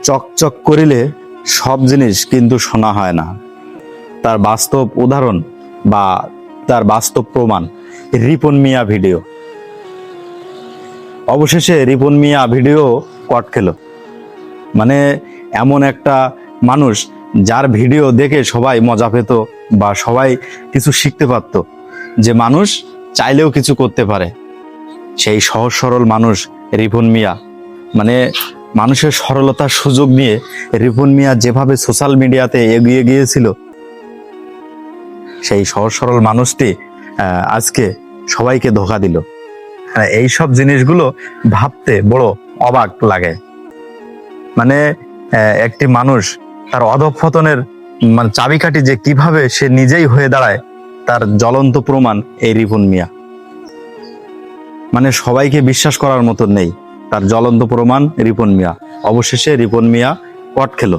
চকচক করিলে সব জিনিস কিন্তু শোনা হয় না। তার বাস্তব উদাহরণ বা তার বাস্তব প্রমাণ রিপন মিয়া ভিডিও। অবশেষে রিপন মিয়া ভিডিও কট খেল। মানে এমন একটা মানুষ যার ভিডিও দেখে সবাই মজা পেত বা সবাই কিছু শিখতে পারত, যে মানুষ চাইলেও কিছু করতে পারে। সেই সহজ সরল মানুষ রিপন মিয়া। মানে মানুষের সরলতার সুযোগ নিয়ে রিপন মিয়া যেভাবে সোশ্যাল মিডিয়াতে এগিয়ে গিয়েছিল, সেই সহজ সরল মানুষটি আজকে সবাইকে ধোঁকা দিল। এই সব জিনিসগুলো ভাবতে বড় অবাক লাগে। মানে একটি মানুষ তার অধঃপতনের মানে চাবিকাঠি যে কিভাবে সে নিজেই হয়ে দাঁড়ায়, তার জ্বলন্ত প্রমাণ এই রিপন মিয়া। মানে সবাইকে বিশ্বাস করার মতো নেই, তার জ্বলন্ত প্রমাণ রিপন মিয়া। অবশেষে রিপন মিয়া কট খেলো।